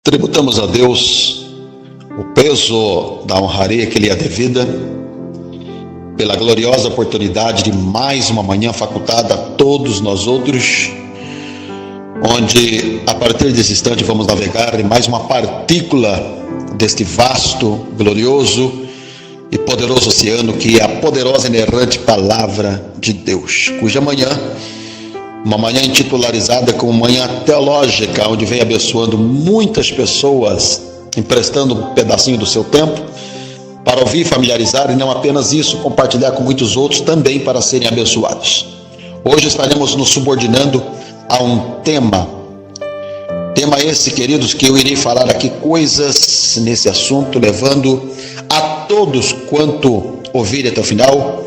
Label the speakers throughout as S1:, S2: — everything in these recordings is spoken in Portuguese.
S1: Tributamos a Deus o peso da honraria que lhe é devida, pela gloriosa oportunidade de mais uma manhã facultada a todos nós outros, onde a partir desse instante vamos navegar em mais uma partícula deste vasto, glorioso e poderoso oceano que é a poderosa e inerrante Palavra de Deus, cuja manhã, uma manhã intitularizada como manhã teológica, onde vem abençoando muitas pessoas, emprestando um pedacinho do seu tempo para ouvir, familiarizar, e não apenas isso, compartilhar com muitos outros também para serem abençoados. Hoje estaremos nos subordinando a um tema esse, queridos, que eu irei falar aqui coisas nesse assunto, levando a todos quanto ouvirem até o final,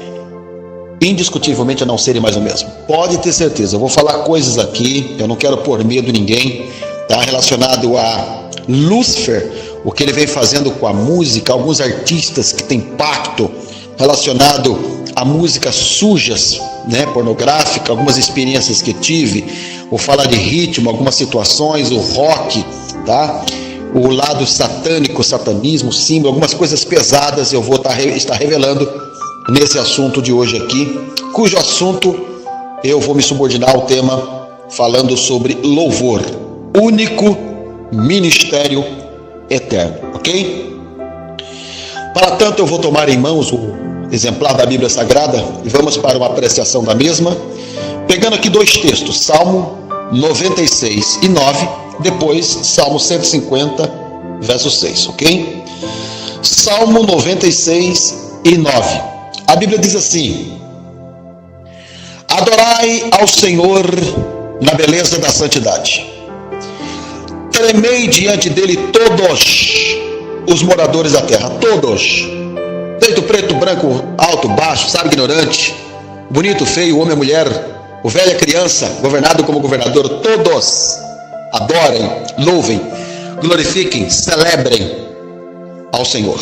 S1: indiscutivelmente a não serem mais o mesmo. Pode ter certeza, eu vou falar coisas aqui, eu não quero pôr medo em ninguém, tá? Relacionado a Lúcifer, o que ele vem fazendo com a música, alguns artistas que têm pacto relacionado a músicas sujas, né, pornográfica, algumas experiências que tive, vou falar de ritmo, algumas situações, o rock, tá? O lado satânico, satanismo, símbolo, algumas coisas pesadas eu vou estar revelando nesse assunto de hoje aqui, cujo assunto eu vou me subordinar ao tema falando sobre louvor, único ministério eterno, ok? Para tanto eu vou tomar em mãos o exemplar da Bíblia Sagrada e vamos para uma apreciação da mesma, pegando aqui dois textos, Salmo 96 e 9, depois Salmo 150, verso 6, ok? Salmo 96 e 9, a Bíblia diz assim: adorai ao Senhor na beleza da santidade, tremei diante dele todos os moradores da terra, todos, desde o preto, branco, alto, baixo, sábio, ignorante, bonito, feio, homem, mulher, o velho, a criança, governado como governador, todos adorem, louvem, glorifiquem, celebrem ao Senhor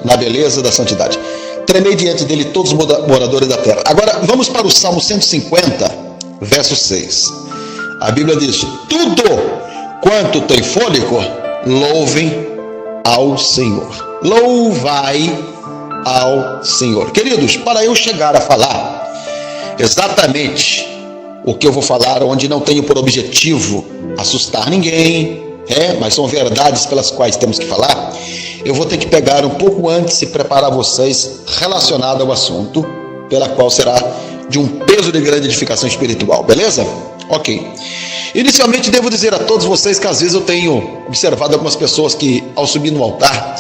S1: na beleza da santidade. Tremei diante dele todos os moradores da terra. Agora vamos para o Salmo 150, verso 6. A Bíblia diz: tudo quanto tem fôlego, louvem ao Senhor. Louvai ao Senhor. Queridos, para eu chegar a falar exatamente o que eu vou falar, onde não tenho por objetivo assustar ninguém, mas são verdades pelas quais temos que falar, eu vou ter que pegar um pouco antes e preparar vocês relacionado ao assunto, pela qual será de um peso de grande edificação espiritual, beleza? Ok. Inicialmente devo dizer a todos vocês que às vezes eu tenho observado algumas pessoas que ao subir no altar,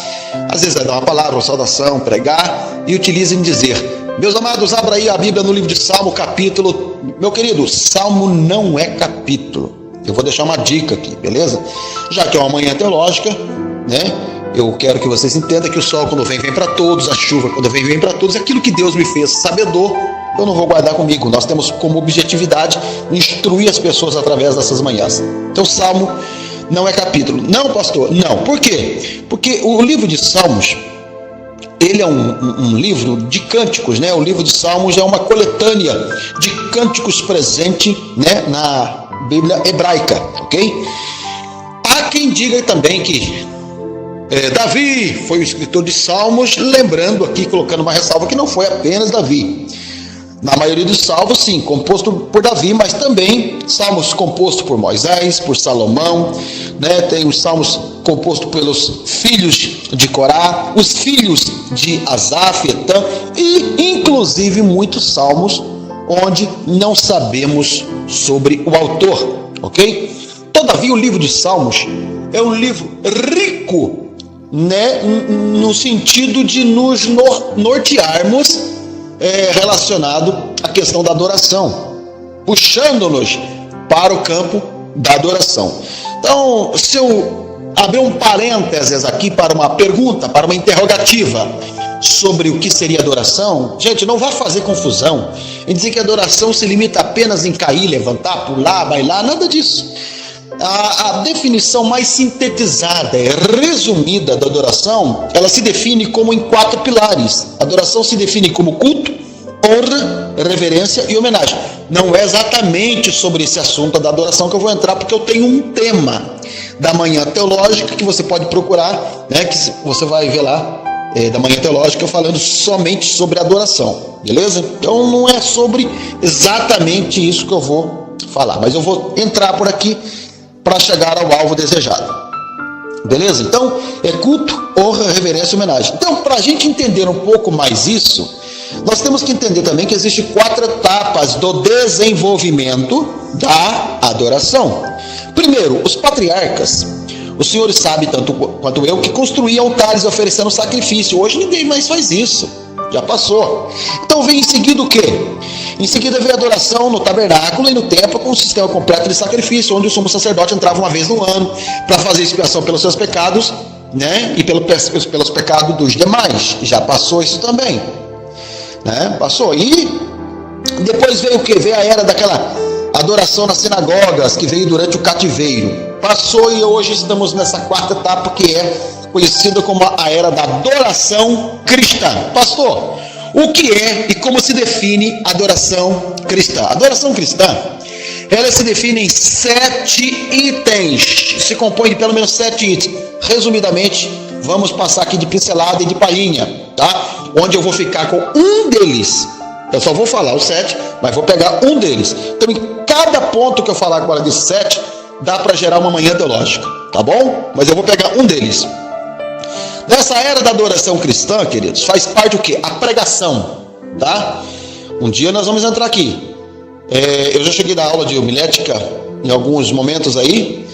S1: às vezes vai dar uma palavra, uma saudação, pregar, e utilizam em dizer: meus amados, abra aí a Bíblia no livro de Salmo, capítulo. Meu querido, Salmo não é capítulo. Eu vou deixar uma dica aqui, beleza? Já que é uma manhã teológica, né? Eu quero que vocês entendam que o sol quando vem para todos, a chuva quando vem para todos. Aquilo que Deus me fez sabedor, eu não vou guardar comigo. Nós temos como objetividade instruir as pessoas através dessas manhãs. Então, Salmo não é capítulo. Não, pastor, não. Por quê? Porque o livro de Salmos, ele é um livro de cânticos, né? O livro de Salmos é uma coletânea de cânticos presente, né, na Bíblia hebraica, ok? Há quem diga também que Davi foi o escritor de Salmos, lembrando aqui, colocando uma ressalva, que não foi apenas Davi. Na maioria dos salmos, sim, composto por Davi, mas também salmos compostos por Moisés, por Salomão, né? Tem os salmos compostos pelos filhos de Corá, os filhos de Asaf, Etã, e inclusive muitos salmos onde não sabemos sobre o autor, ok? Todavia, o livro de Salmos é um livro rico, né, no sentido de nos nortearmos relacionado à questão da adoração, puxando-nos para o campo da adoração. Então, se eu abrir um parênteses aqui para uma pergunta, para uma interrogativa sobre o que seria adoração, gente, não vá fazer confusão em dizer que a adoração se limita apenas em cair, levantar, pular, bailar, nada disso. A definição mais sintetizada e resumida da adoração, ela se define como em 4 pilares. A adoração se define como culto, honra, reverência e homenagem. Não é exatamente sobre esse assunto da adoração que eu vou entrar, porque eu tenho um tema da Manhã Teológica, que você pode procurar, né, que você vai ver lá, da Manhã Teológica, falando somente sobre adoração, beleza? Então não é sobre exatamente isso que eu vou falar, mas eu vou entrar por aqui para chegar ao alvo desejado, beleza? Então é culto, honra, reverência e homenagem. Então, para a gente entender um pouco mais isso, nós temos que entender também que existem 4 etapas do desenvolvimento da adoração. Primeiro, os patriarcas, os senhores sabem tanto quanto eu, que construíam altares oferecendo sacrifício. Hoje ninguém mais faz isso, já passou. Então vem em seguida o quê? Em seguida vem a adoração no tabernáculo e no templo, com um sistema completo de sacrifício, onde o sumo sacerdote entrava uma vez no ano para fazer expiação pelos seus pecados, né? E pelos pecados dos demais. Já passou isso também, né? Passou. E depois veio o que? Veio a era daquela adoração nas sinagogas, que veio durante o cativeiro. Passou, e hoje estamos nessa 4ª etapa, que é conhecida como a era da adoração cristã. Pastor, o que é e como se define a adoração cristã? A adoração cristã, ela se define em 7 itens, se compõe de pelo menos 7 itens. Resumidamente, vamos passar aqui de pincelada e de palhinha, tá? Onde eu vou ficar com um deles. Eu só vou falar os 7, mas vou pegar um deles. Então, em cada ponto que eu falar agora desses 7, dá para gerar uma manhã teológica, tá bom? Mas eu vou pegar um deles. Nessa era da adoração cristã, queridos, faz parte o quê? A pregação, tá? Um dia nós vamos entrar aqui. Eu já cheguei da aula de homilética em alguns momentos aí,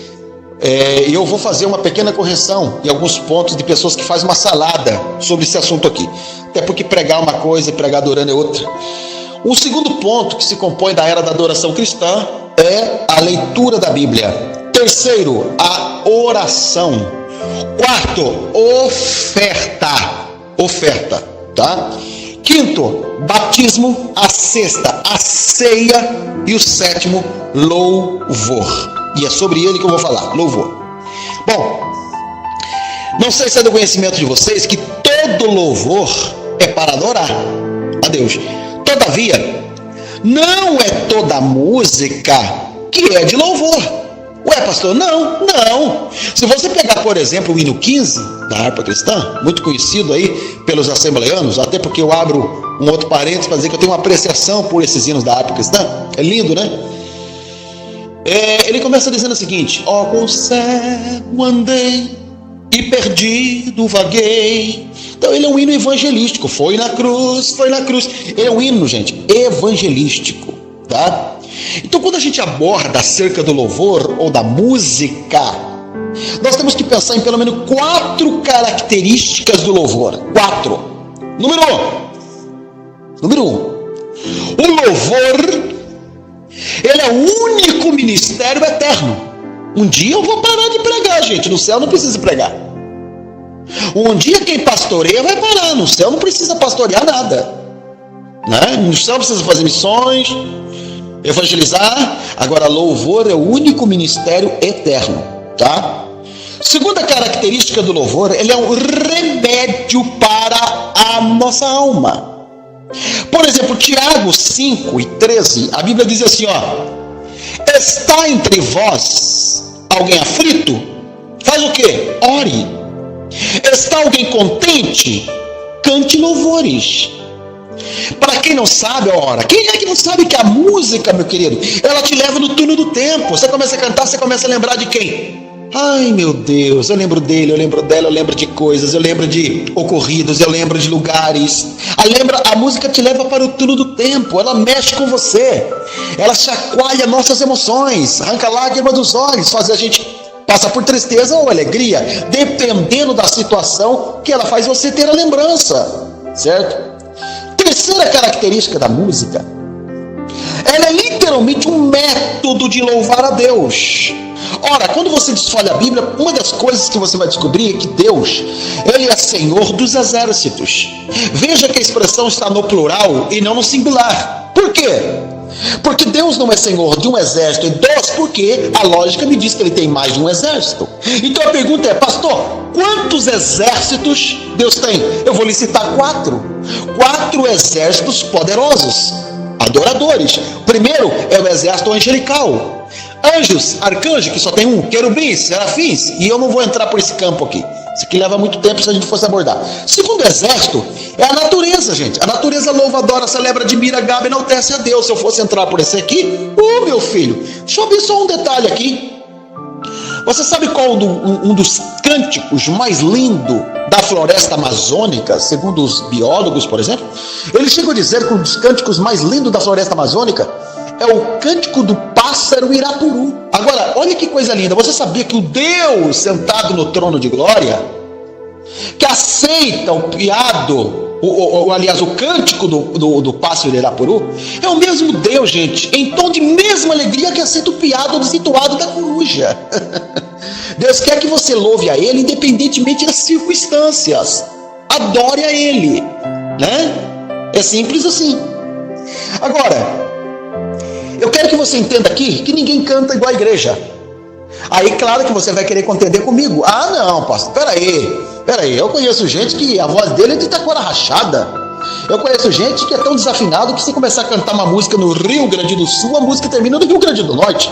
S1: e eu vou fazer uma pequena correção em alguns pontos de pessoas que fazem uma salada sobre esse assunto aqui. Até porque pregar uma coisa e pregar adorando é outra. O segundo ponto que se compõe da era da adoração cristã é a leitura da Bíblia. Terceiro, a oração. Quarto, oferta, tá? Quinto, batismo. A sexta, a ceia. E o sétimo, louvor. E é sobre ele que eu vou falar, louvor. Bom, não sei se é do conhecimento de vocês que todo louvor é para adorar a Deus. Todavia, não é toda música que é de louvor. Ué, pastor, não. Se você pegar, por exemplo, o hino 15 da harpa cristã, muito conhecido aí pelos assembleanos, até porque eu abro um outro parênteses para dizer que eu tenho uma apreciação por esses hinos da harpa cristã. É lindo, né? Ele começa dizendo o seguinte: ó, com cego andei e perdido vaguei. Então ele é um hino evangelístico. Foi na cruz. Ele é um hino, gente, evangelístico, tá? Então quando a gente aborda acerca do louvor ou da música, nós temos que pensar em pelo menos 4 características do louvor. 4. Número 1. O louvor, ele é o único ministério eterno. Um dia eu vou parar de pregar, gente. No céu não precisa pregar. Um dia quem pastoreia vai parar. No céu não precisa pastorear nada, né? No céu precisa fazer missões, evangelizar. Agora, louvor é o único ministério eterno, tá? Segunda característica do louvor, ele é um remédio para a nossa alma. Por exemplo, Tiago 5:13, a Bíblia diz assim, ó: está entre vós alguém aflito? Faz o quê? Ore. Está alguém contente? Cante louvores. Para quem não sabe, ora, quem é que não sabe que a música, meu querido, ela te leva no túnel do tempo? Você começa a cantar, você começa a lembrar de quem? Ai, meu Deus, eu lembro dele, eu lembro dela, eu lembro de coisas, eu lembro de ocorridos, eu lembro de lugares. A música te leva para o túnel do tempo, ela mexe com você, ela chacoalha nossas emoções, arranca lágrima dos olhos, faz a gente passar por tristeza ou alegria, dependendo da situação que ela faz você ter a lembrança, certo? Terceira característica da música, ela é literalmente um método de louvar a Deus. Ora, quando você desfolha a Bíblia, uma das coisas que você vai descobrir é que Deus, Ele é Senhor dos exércitos. Veja que a expressão está no plural e não no singular. Por quê? Porque Deus não é Senhor de um exército e dois, porque a lógica me diz que Ele tem mais de um exército. Então a pergunta é, pastor, quantos exércitos Deus tem? Eu vou lhe citar 4. 4 exércitos poderosos, adoradores. O primeiro é o exército angelical. Anjos, arcanjo, que só tem um, querubins, serafins, e eu não vou entrar por esse campo aqui. Isso aqui leva muito tempo se a gente fosse abordar. Segundo exército, é a natureza, gente. A natureza louva, adora, celebra, admira, gabe, enaltece a Deus. Se eu fosse entrar por esse aqui, meu filho, deixa eu ver só um detalhe aqui. Você sabe qual um dos cânticos mais lindos da floresta amazônica, segundo os biólogos, por exemplo? Eles chegam a dizer que um dos cânticos mais lindos da floresta amazônica é o cântico do pássaro Irapuru. Agora, olha que coisa linda. Você sabia que o Deus sentado no trono de glória, que aceita o piado, aliás, o cântico do pássaro Irapuru, é o mesmo Deus, gente, em tom de mesma alegria que aceita o piado do situado da coruja. Deus quer que você louve a Ele independentemente das circunstâncias. Adore a Ele, né? É simples assim. Agora, eu quero que você entenda aqui que ninguém canta igual a igreja. Aí, claro que você vai querer contender comigo. Ah, não, pastor, peraí. Eu conheço gente que a voz dele é de taquara rachada. Eu conheço gente que é tão desafinado que se começar a cantar uma música no Rio Grande do Sul, a música termina no Rio Grande do Norte.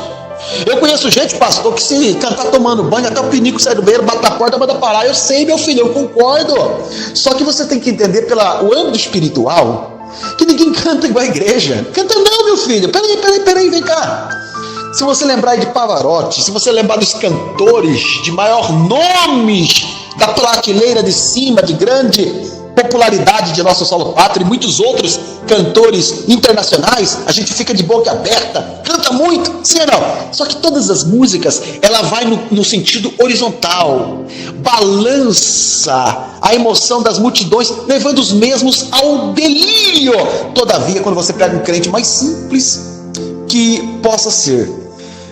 S1: Eu conheço gente, pastor, que se cantar tomando banho, até o pinico sai do banheiro, bate a porta, manda parar. Eu sei, meu filho, eu concordo. Só que você tem que entender pelo âmbito espiritual que ninguém canta igual a igreja. Canta não, meu filho. Peraí, vem cá. Se você lembrar de Pavarotti, se você lembrar dos cantores de maior nomes da prateleira de cima, de grande popularidade de nosso solo pátrio e muitos outros cantores internacionais, a gente fica de boca aberta, canta muito, sim ou não? Só que todas as músicas, ela vai no sentido horizontal, balança a emoção das multidões, levando os mesmos ao delírio. Todavia, quando você pega um crente mais simples que possa ser,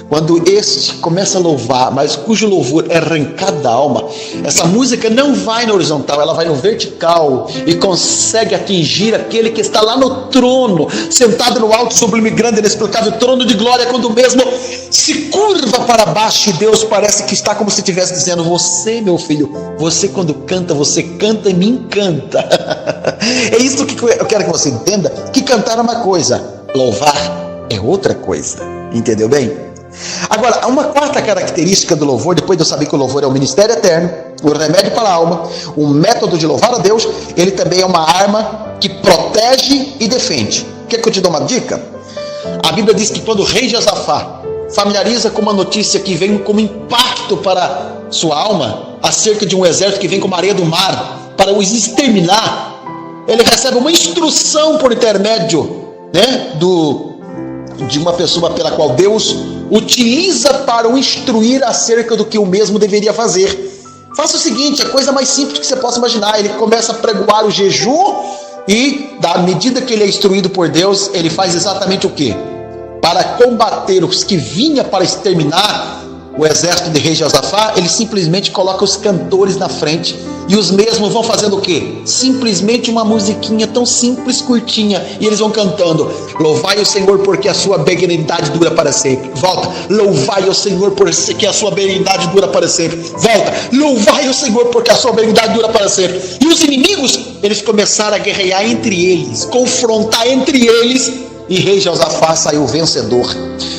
S1: quando este começa a louvar, mas cujo louvor é arrancado da alma, essa música não vai na horizontal, ela vai no vertical e consegue atingir aquele que está lá no trono, sentado no alto, sublime, grande, inexplicável trono de glória, quando mesmo se curva para baixo e Deus parece que está como se estivesse dizendo: você, meu filho, você quando canta, você canta e me encanta. É isso que eu quero que você entenda, que cantar é uma coisa, louvar é outra coisa, entendeu bem? Agora, uma quarta característica do louvor, depois de eu saber que o louvor é o ministério eterno, o remédio para a alma, o método de louvar a Deus, ele também é uma arma que protege e defende. Quer que eu te dou uma dica? A Bíblia diz que quando o rei Josafá familiariza com uma notícia que vem como impacto para sua alma, acerca de um exército que vem como areia do mar para os exterminar, ele recebe uma instrução por intermédio, né, de uma pessoa pela qual Deus utiliza para o instruir acerca do que o mesmo deveria fazer. Faça o seguinte, a coisa mais simples que você possa imaginar: ele começa a pregoar o jejum e, da medida que ele é instruído por Deus, ele faz exatamente o quê? Para combater os que vinham para exterminar o exército de rei Josafá, ele simplesmente coloca os cantores na frente e os mesmos vão fazendo o quê? Simplesmente uma musiquinha tão simples, curtinha, e eles vão cantando: louvai o Senhor porque a sua benignidade dura para sempre. Volta: louvai o Senhor porque a sua benignidade dura para sempre. Volta: louvai o Senhor porque a sua benignidade dura para sempre. E os inimigos, eles começaram a guerrear entre eles, confrontar entre eles, e rei Josafá saiu vencedor.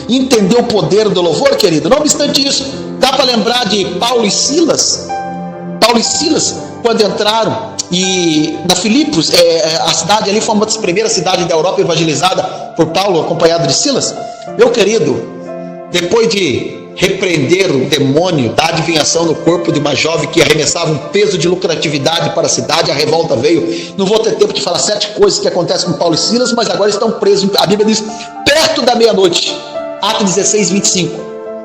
S1: Entendeu o poder do louvor, querido? Não obstante isso, dá para lembrar de Paulo e Silas? Paulo e Silas, quando entraram na Filipos, a cidade ali foi uma das primeiras cidades da Europa evangelizada por Paulo, acompanhado de Silas. Meu querido, depois de repreender o demônio da adivinhação no corpo de uma jovem que arremessava um peso de lucratividade para a cidade, a revolta veio. Não vou ter tempo de falar 7 coisas que acontecem com Paulo e Silas, mas agora estão presos, a Bíblia diz, perto da meia-noite. Atos 16, 25,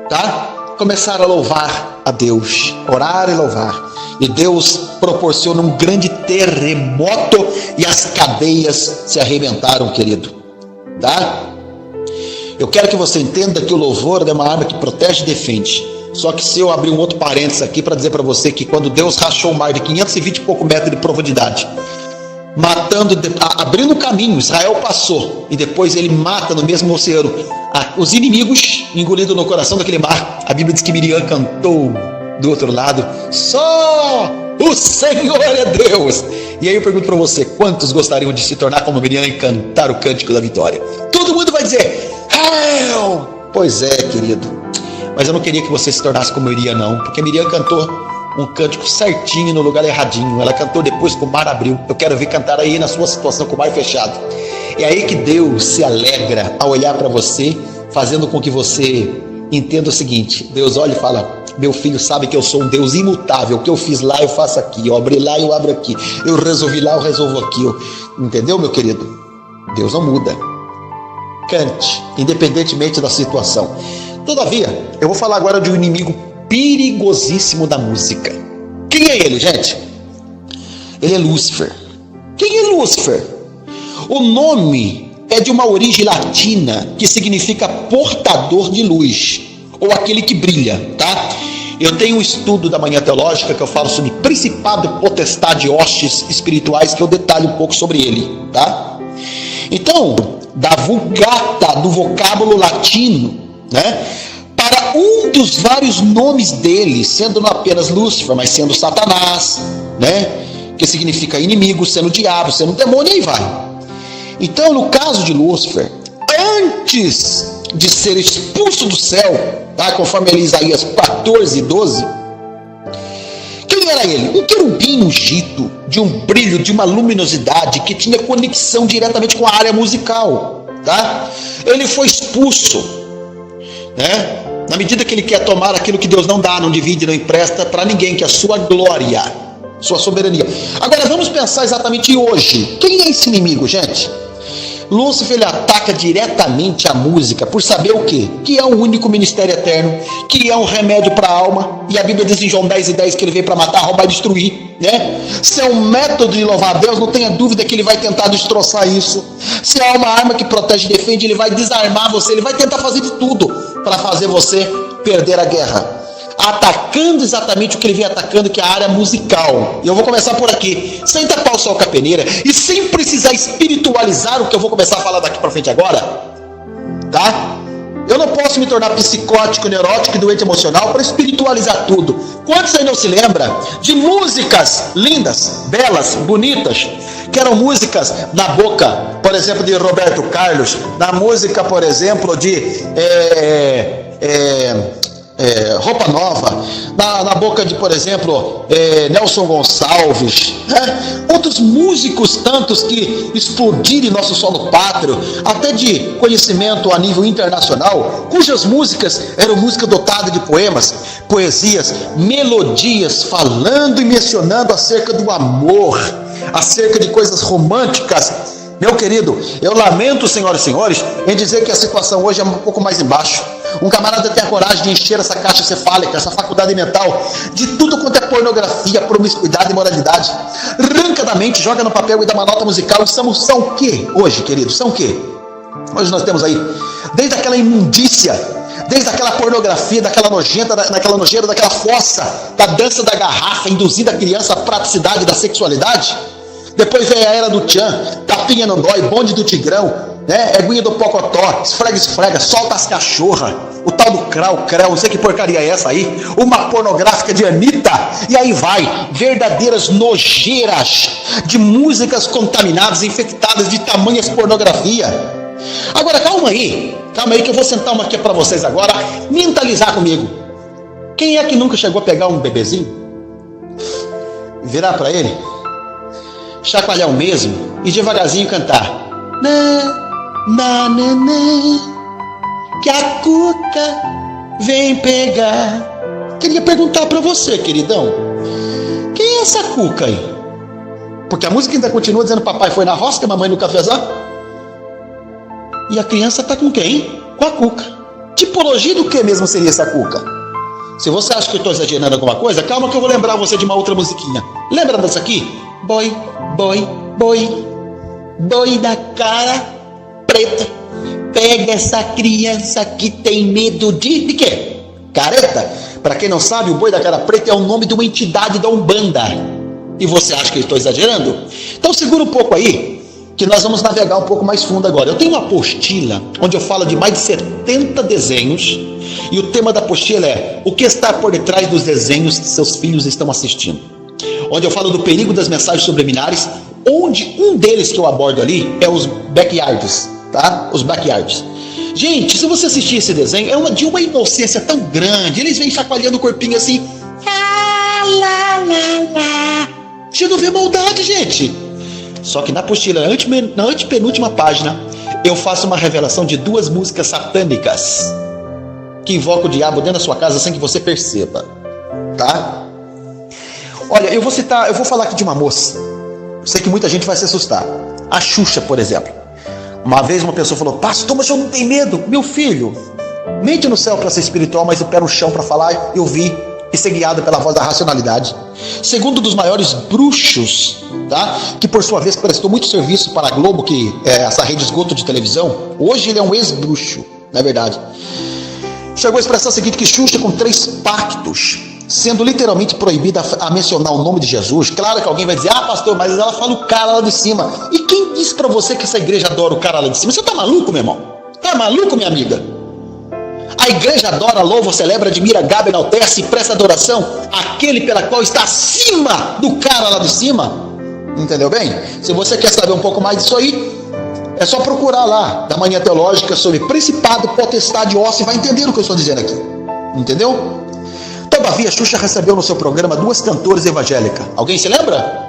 S1: tá? Começaram a louvar a Deus, orar e louvar, e Deus proporciona um grande terremoto e as cadeias se arrebentaram, querido, tá? Eu quero que você entenda que o louvor é uma arma que protege e defende. Só que se eu abrir um outro parênteses aqui para dizer para você que quando Deus rachou o mar de 520 e pouco metros de profundidade, abrindo caminho, Israel passou, e depois ele mata no mesmo oceano os inimigos, engolindo no coração daquele mar. A Bíblia diz que Miriam cantou do outro lado: só o Senhor é Deus. E aí eu pergunto para você, quantos gostariam de se tornar como Miriam e cantar o cântico da vitória? Todo mundo vai dizer: Pois é, querido, mas eu não queria que você se tornasse como Miriam, não, porque Miriam cantou um cântico certinho no lugar erradinho. Ela cantou depois que o mar abriu. Eu quero ver cantar aí na sua situação com o mar fechado. É aí que Deus se alegra ao olhar para você, fazendo com que você entenda o seguinte: Deus olha e fala: meu filho sabe que eu sou um Deus imutável. O que eu fiz lá eu faço aqui, eu abri lá eu abro aqui, eu resolvi lá eu resolvo aqui. Entendeu, meu querido? Deus não muda. Cante, independentemente da situação. Todavia, eu vou falar agora de um inimigo perigosíssimo da música. Quem é ele, gente? Ele é Lúcifer. Quem é Lúcifer? O nome é de uma origem latina que significa portador de luz, ou aquele que brilha, tá? Eu tenho um estudo da Manhã Teológica que eu falo sobre principado e potestade, hostes espirituais, que eu detalho um pouco sobre ele, tá? Então, da vulgata, do vocábulo latino, né, para um dos vários nomes dele, sendo não apenas Lúcifer, mas sendo Satanás, né, que significa inimigo, sendo diabo, sendo demônio, e aí vai. Então, no caso de Lúcifer, antes de ser expulso do céu, tá, conforme ele, Isaías 14:12, quem era ele? Um querubim ungido, de um brilho, de uma luminosidade, que tinha conexão diretamente com a área musical, tá? Ele foi expulso, né? Na medida que ele quer tomar aquilo que Deus não dá, não divide, não empresta para ninguém, que é a sua glória, sua soberania. Agora vamos pensar exatamente hoje. Quem é esse inimigo, gente? Lúcifer, ele ataca diretamente a música por saber o quê? Que é um único ministério eterno, que é um remédio para a alma, e a Bíblia diz em João 10:10 que ele veio para matar, roubar e destruir, né? Se é um método de louvar a Deus, não tenha dúvida que ele vai tentar destroçar isso. Se é uma arma que protege e defende, ele vai desarmar você, ele vai tentar fazer de tudo para fazer você perder a guerra, atacando exatamente o que ele vem atacando, que é a área musical. E eu vou começar por aqui, sem tapar o sol com a peneira e sem precisar espiritualizar o que eu vou começar a falar daqui para frente agora, tá? Eu não posso me tornar psicótico, neurótico e doente emocional para espiritualizar tudo. Quantos aí não se lembra de músicas lindas, belas, bonitas, que eram músicas na boca, por exemplo, de Roberto Carlos, na música, por exemplo, de Roupa Nova, na boca de, por exemplo, Nelson Gonçalves, né? Outros músicos tantos que explodiram em nosso solo pátrio, até de conhecimento a nível internacional, cujas músicas eram música dotada de poemas, poesias, melodias, falando e mencionando acerca do amor, acerca de coisas românticas. Meu querido, eu lamento, senhoras e senhores, em dizer que a situação hoje é um pouco mais embaixo. Um camarada tem a coragem de encher essa caixa cefálica, essa faculdade mental, de tudo quanto é pornografia, promiscuidade e imoralidade. Rancadamente joga no papel e dá uma nota musical. E são o quê hoje, queridos? São o quê? Hoje nós temos aí, desde aquela imundícia, desde aquela pornografia, daquela nojenta, daquela nojeira, daquela fossa, da dança da garrafa, induzindo a criança à praticidade da sexualidade. Depois vem a era do tchan, tapinha não dói, bonde do tigrão, né? Eguinha do pocotó, esfrega, solta as cachorras, o tal do crau, não sei que porcaria é essa aí, uma pornográfica de Anitta, e aí vai, verdadeiras nojeiras de músicas contaminadas, infectadas de tamanhas pornografia. Agora calma aí que eu vou sentar uma aqui para vocês agora, mentalizar comigo. Quem é que nunca chegou a pegar um bebezinho, virar para ele, chacoalhar o mesmo e devagarzinho cantar na, que a cuca vem pegar? Queria perguntar para você, queridão, quem é essa cuca aí? Porque a música ainda continua dizendo: papai foi na roça, que a mamãe no cafezal. E a criança tá com quem? Com a cuca. Tipologia do que mesmo seria essa cuca? Se você acha que eu estou exagerando alguma coisa, calma que eu vou lembrar você de uma outra musiquinha. Lembra dessa aqui? Boi da cara preta, pega essa criança que tem medo de quê? Careta. Para quem não sabe, o boi da cara preta é o nome de uma entidade da Umbanda. E você acha que eu estou exagerando? Então segura um pouco aí, que nós vamos navegar um pouco mais fundo agora. Eu tenho uma apostila onde eu falo de mais de 70 desenhos, e o tema da apostila é: o que está por detrás dos desenhos que seus filhos estão assistindo? Onde eu falo do perigo das mensagens subliminares, onde um deles que eu abordo ali é os backyards, tá? Os backyards. Gente, se você assistir esse desenho, é de uma inocência tão grande. Eles vêm chacoalhando o corpinho assim. Você não vê maldade, gente. Só que na apostila, na antepenúltima página, eu faço uma revelação de 2 músicas satânicas que invocam o diabo dentro da sua casa sem que você perceba, tá? Olha, eu vou falar aqui de uma moça. Eu sei que muita gente vai se assustar. A Xuxa, por exemplo. Uma vez uma pessoa falou: pastor, mas eu não tenho medo. Meu filho, mente no céu para ser espiritual, mas o pé no chão para falar. Eu vi e ser guiado pela voz da racionalidade. Segundo dos maiores bruxos, tá? Que por sua vez prestou muito serviço para a Globo, que é essa rede de esgoto de televisão. Hoje ele é um ex-bruxo, não é verdade? Chegou a expressar o seguinte: que Xuxa, com 3 pactos, sendo literalmente proibida a mencionar o nome de Jesus. Claro que alguém vai dizer: ah, pastor, mas ela fala o cara lá de cima. E quem disse pra você que essa igreja adora o cara lá de cima? Você tá maluco, meu irmão? Tá maluco, minha amiga? A igreja adora, louva, celebra, admira, gabe, enaltece e presta adoração àquele pela qual está acima do cara lá de cima. Entendeu bem? Se você quer saber um pouco mais disso aí, é só procurar lá da Manhã Teológica sobre principado, potestade, óssea, e vai entender o que eu estou dizendo aqui. Entendeu? Todavia, Xuxa recebeu no seu programa 2 cantoras evangélicas. Alguém se lembra?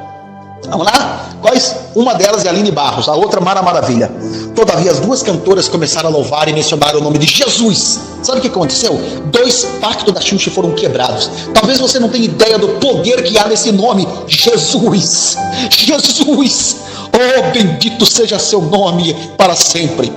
S1: Vamos lá? Quais? Uma delas é a Aline Barros, a outra Mara Maravilha. Todavia, as 2 cantoras começaram a louvar e mencionar o nome de Jesus. Sabe o que aconteceu? 2 pactos da Xuxa foram quebrados. Talvez você não tenha ideia do poder que há nesse nome, Jesus. Jesus. Oh, bendito seja seu nome para sempre.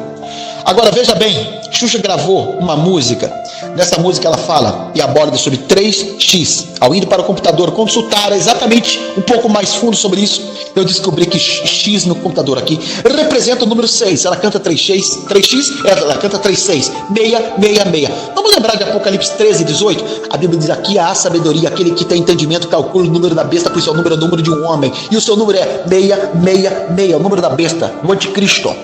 S1: Agora veja bem, Xuxa gravou uma música. Nessa música ela fala e aborda sobre 3x. Ao ir para o computador consultar exatamente um pouco mais fundo sobre isso, eu descobri que x no computador aqui representa o número 6. Ela canta 3x, ela canta 36, 666. Vamos lembrar de Apocalipse 13:18? A Bíblia diz: aqui há sabedoria, aquele que tem entendimento calcula o número da besta, pois seu número é o número de um homem. E o seu número é 666, o número da besta, o anticristo.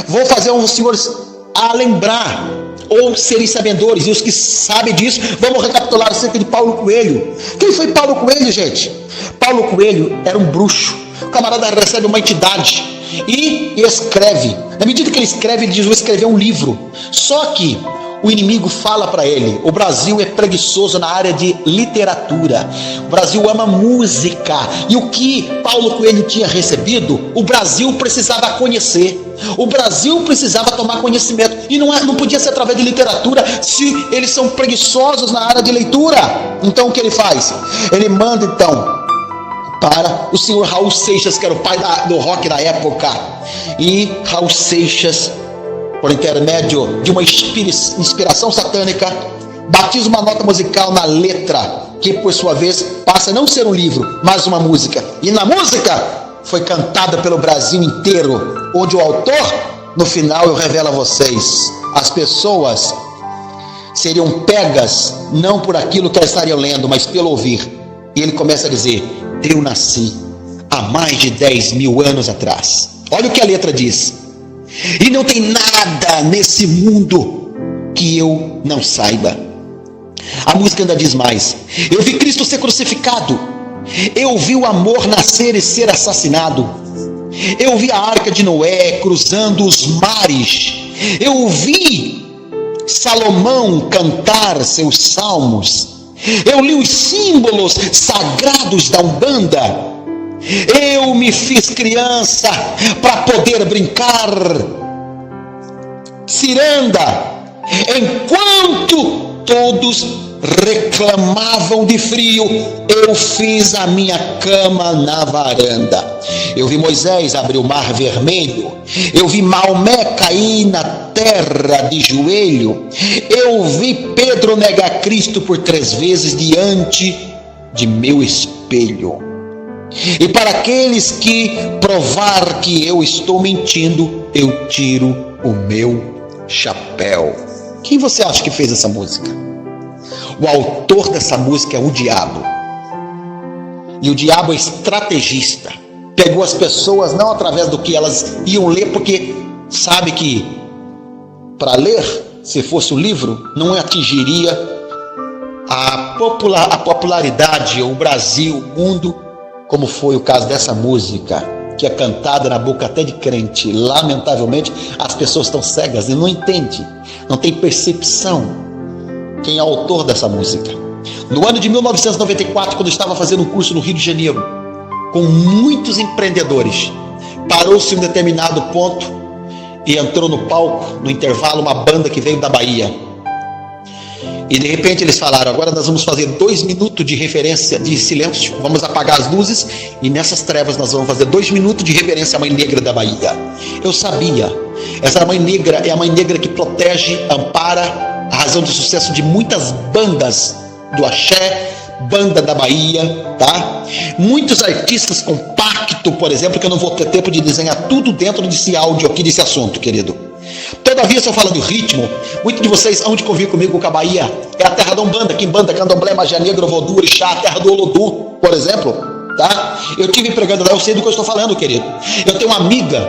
S1: Vou fazer os senhores a lembrar, ou serem sabedores, e os que sabem disso, vamos recapitular acerca de Paulo Coelho. Quem foi Paulo Coelho, gente? Paulo Coelho era um bruxo. O camarada recebe uma entidade e escreve. Na medida que ele escreve, ele diz: vou escrever um livro. Só que o inimigo fala para ele: o Brasil é preguiçoso na área de literatura, o Brasil ama música, e o que Paulo Coelho tinha recebido, o Brasil precisava conhecer, o Brasil precisava tomar conhecimento, e não podia ser através de literatura, se eles são preguiçosos na área de leitura. Então o que ele faz? Ele manda então para o senhor Raul Seixas, que era o pai do rock da época, e Raul Seixas, por intermédio de uma inspiração satânica, batiza uma nota musical na letra, que por sua vez passa a não ser um livro, mas uma música. E na música foi cantada pelo Brasil inteiro, onde o autor, no final eu revelo a vocês, as pessoas seriam pegas não por aquilo que elas estariam lendo, mas pelo ouvir. E ele começa a dizer: eu nasci há mais de 10.000 anos atrás. Olha o que a letra diz: e não tem nada nesse mundo que eu não saiba. A música ainda diz mais: eu vi Cristo ser crucificado, eu vi o amor nascer e ser assassinado, eu vi a arca de Noé cruzando os mares, eu vi Salomão cantar seus salmos, eu li os símbolos sagrados da Umbanda, eu me fiz criança para poder brincar ciranda, enquanto todos reclamavam de frio, eu fiz a minha cama na varanda. Eu vi Moisés abrir o mar vermelho, eu vi Maomé cair na terra de joelho, eu vi Pedro negar Cristo por 3 vezes diante de meu espelho. E para aqueles que provar que eu estou mentindo, eu tiro o meu chapéu. Quem você acha que fez essa música? O autor dessa música é o diabo. E o diabo é estrategista. Pegou as pessoas não através do que elas iam ler, porque sabe que para ler, se fosse o livro, não atingiria a popularidade, o Brasil, o mundo, como foi o caso dessa música. que é cantada na boca até de crente. Lamentavelmente, as pessoas estão cegas e não entendem, não tem percepção quem é o autor dessa música. No ano de 1994, quando eu estava fazendo um curso no Rio de Janeiro, com muitos empreendedores, parou-se em um determinado ponto e entrou no palco, no intervalo, uma banda que veio da Bahia. E de repente eles falaram: agora nós vamos fazer 2 minutos de referência, de silêncio, vamos apagar as luzes, e nessas trevas nós vamos fazer 2 minutos de reverência à Mãe Negra da Bahia. Eu sabia, essa Mãe Negra é a Mãe Negra que protege, ampara, a razão de sucesso de muitas bandas do axé, banda da Bahia, tá? Muitos artistas com pacto, por exemplo, que eu não vou ter tempo de desenhar tudo dentro desse áudio aqui, desse assunto, querido. Todavia, se eu falar do ritmo, muitos de vocês hão de convir comigo que a Bahia é a terra da Umbanda, Quimbanda, Candomblé, Magia Negra, Vodú, Orixá, a terra do Olodum, por exemplo, tá? Eu tive pregando lá, eu sei do que eu estou falando, querido. Eu tenho uma amiga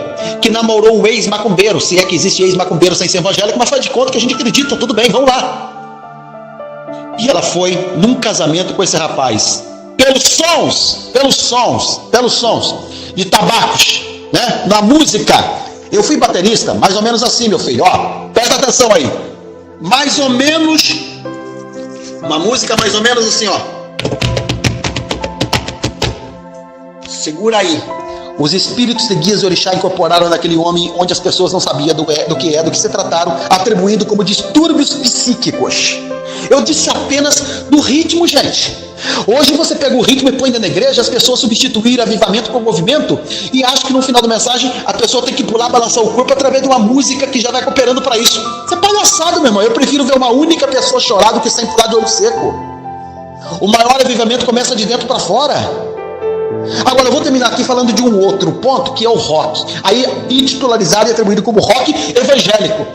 S1: que namorou um ex-macumbeiro, se é que existe ex-macumbeiro sem ser evangélico, mas faz de conta que a gente acredita, tudo bem, vamos lá. E ela foi num casamento com esse rapaz, pelos sons de tabacos, né? Na música. Eu fui baterista, mais ou menos assim, meu filho, ó, presta atenção aí, mais ou menos, uma música mais ou menos assim, ó, segura aí. Os espíritos de guias de orixá incorporaram naquele homem onde as pessoas não sabiam do que se trataram, atribuindo como distúrbios psíquicos. Eu disse apenas do ritmo, gente. Hoje você pega o ritmo e põe dentro da igreja, as pessoas substituíram avivamento por movimento e acham que no final da mensagem a pessoa tem que pular, balançar o corpo através de uma música que já vai cooperando para isso. Isso é palhaçada, meu irmão. Eu prefiro ver uma única pessoa chorar do que sem pular de olho seco. O maior avivamento começa de dentro para fora. Agora eu vou terminar aqui falando de um outro ponto, que é o rock. Aí intitularizado e atribuído como rock evangélico.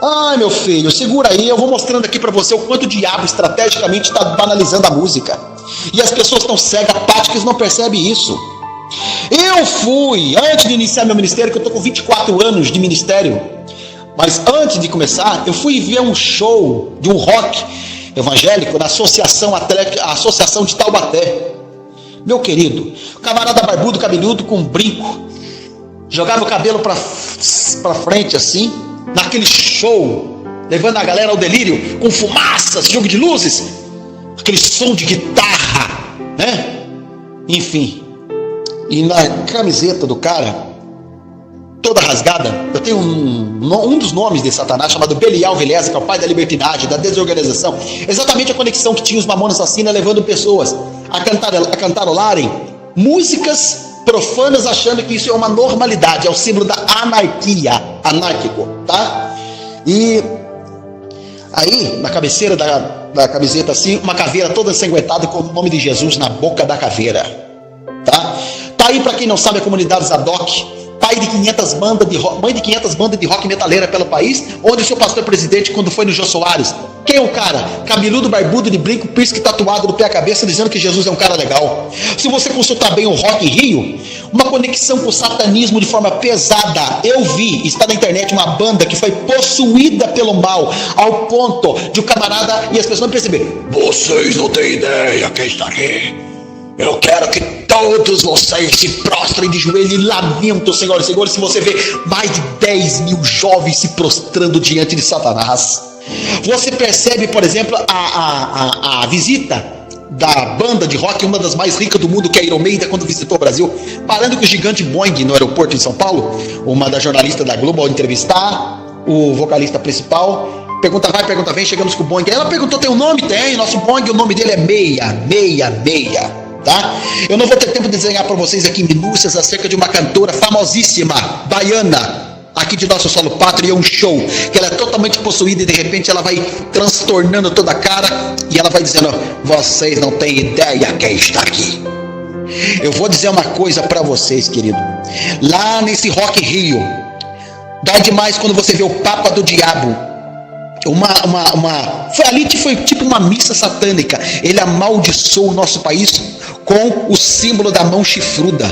S1: Ai, meu filho, segura aí, eu vou mostrando aqui para você o quanto o diabo estrategicamente está banalizando a música. E as pessoas estão cegas, apáticas, não percebem isso. Eu fui, antes de iniciar meu ministério, que eu estou com 24 anos de ministério, mas antes de começar, eu fui ver um show de um rock evangélico na Associação de Taubaté. Meu querido, camarada barbudo, cabeludo, com um brinco, jogava o cabelo para frente assim, naquele show, levando a galera ao delírio, com fumaças, jogo de luzes, aquele som de guitarra, né? Enfim, e na camiseta do cara, toda rasgada, eu tenho um dos nomes de Satanás, chamado Belial Vilés, que é o pai da libertinagem, da desorganização, exatamente a conexão que tinha os Mamonas Assassinas, levando pessoas a cantarolarem músicas profanas, achando que isso é uma normalidade, é o símbolo da anarquia, anárquico, tá? E aí, na cabeceira da camiseta assim, uma caveira toda ensanguentada com o nome de Jesus na boca da caveira, tá? Tá aí, para quem não sabe, a comunidade Zadok, pai de 500 bandas de rock, mãe de 500 bandas de rock metaleira pelo país, onde o seu pastor presidente, quando foi no Jô Soares, quem é o cara? Cabeludo, barbudo, de brinco, piercing, tatuado do pé à cabeça, dizendo que Jesus é um cara legal. Se você consultar bem o Rock in Rio, uma conexão com o satanismo de forma pesada. Eu vi, está na internet, uma banda que foi possuída pelo mal, ao ponto de o camarada e as pessoas não perceberem. Vocês não têm ideia quem está aqui. Eu quero que todos vocês se prostrem de joelho e lamentem, senhoras e senhores, se você vê mais de 10 mil jovens se prostrando diante de Satanás. Você percebe, por exemplo, a visita da banda de rock, uma das mais ricas do mundo, que é a Iron Maiden, quando visitou o Brasil, parando com o gigante Boeing no aeroporto em São Paulo. Uma da jornalista da Globo, ao entrevistar o vocalista principal, pergunta vai, pergunta vem, chegamos com o Boeing. Ela perguntou, tem um nome? Tem, nosso Boeing, o nome dele é 666. Tá? Eu não vou ter tempo de desenhar para vocês aqui minúcias acerca de uma cantora famosíssima, baiana, aqui de nosso solo pátrio, e é um show que ela é totalmente possuída e de repente ela vai transtornando toda a cara e ela vai dizendo, vocês não têm ideia quem está aqui. Eu vou dizer uma coisa para vocês, querido, lá nesse Rock in Rio, dói demais quando você vê o Papa do Diabo. Foi tipo uma missa satânica. Ele amaldiçoou o nosso país com o símbolo da mão chifruda,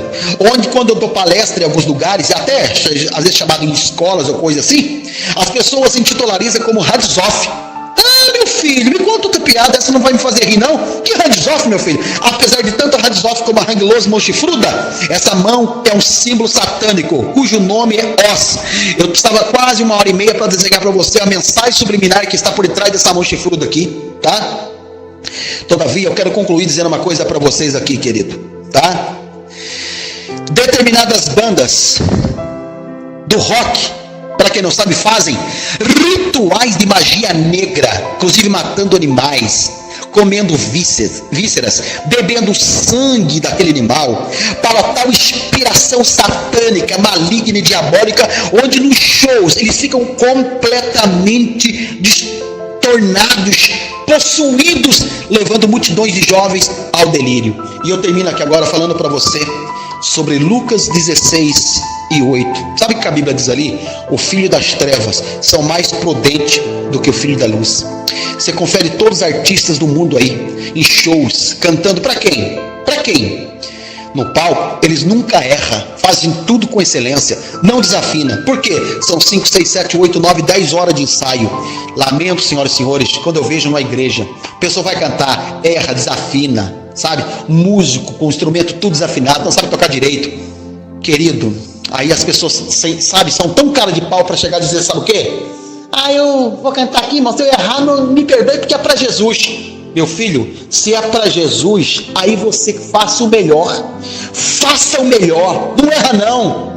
S1: onde quando eu dou palestra em alguns lugares, até às vezes chamado em escolas ou coisa assim, as pessoas se intitularizam como hands-off. Ah, meu filho, me conta outra piada, essa não vai me fazer rir não? Que hands-off, meu filho? Apesar de tanta Hadzoff como a Hanglos mão chifruda. Essa mão é um símbolo satânico, cujo nome é Os. Eu estava quase 1h30 para desenhar para você a mensagem subliminar que está por trás dessa mão chifruda aqui, tá? Todavia, eu quero concluir dizendo uma coisa para vocês aqui, querido, tá? Determinadas bandas do rock, para quem não sabe, fazem rituais de magia negra, inclusive matando animais, comendo vísceras, bebendo sangue daquele animal, para tal inspiração satânica, maligna e diabólica, onde nos shows eles ficam completamente tornados, possuídos, levando multidões de jovens ao delírio. E eu termino aqui agora falando para você sobre Lucas 16:8. Sabe o que a Bíblia diz ali? O filho das trevas são mais prudentes do que o filho da luz. Você confere todos os artistas do mundo aí, em shows, cantando para quem? Para quem? No palco, eles nunca erram, fazem tudo com excelência, não desafina. Por quê? São 5, 6, 7, 8, 9, 10 horas de ensaio. Lamento, senhoras e senhores, quando eu vejo numa igreja, a pessoa vai cantar, erra, desafina, sabe? Músico com instrumento tudo desafinado, não sabe tocar direito. Querido, aí as pessoas, sabe, são tão cara de pau para chegar e dizer, sabe o quê? Eu vou cantar aqui, mas se eu errar, não me perdoe, porque é para Jesus. Meu filho, se é para Jesus, aí você faça o melhor. Faça o melhor. Não erra não.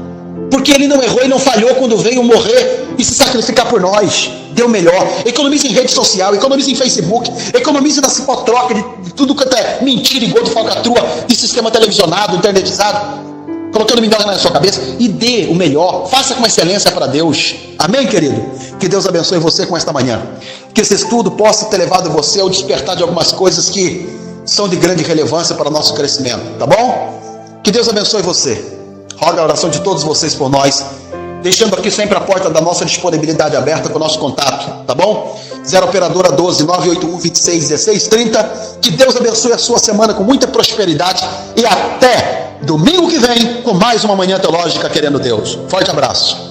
S1: Porque ele não errou e não falhou quando veio morrer e se sacrificar por nós. Deu melhor. Economize em rede social, economize em Facebook, economize na cipotroca de tudo quanto é mentira e gordo, falcatrua, de sistema televisionado, internetizado, colocando mingau na sua cabeça, e dê o melhor. Faça com excelência para Deus. Amém, querido? Que Deus abençoe você com esta manhã. Que esse estudo possa ter levado você ao despertar de algumas coisas que são de grande relevância para o nosso crescimento, tá bom? Que Deus abençoe você. Roga a oração de todos vocês por nós, deixando aqui sempre a porta da nossa disponibilidade aberta com o nosso contato, tá bom? 0 operadora 12 981 26 16 30. Que Deus abençoe a sua semana com muita prosperidade e até domingo que vem com mais uma manhã teológica, querendo Deus. Forte abraço.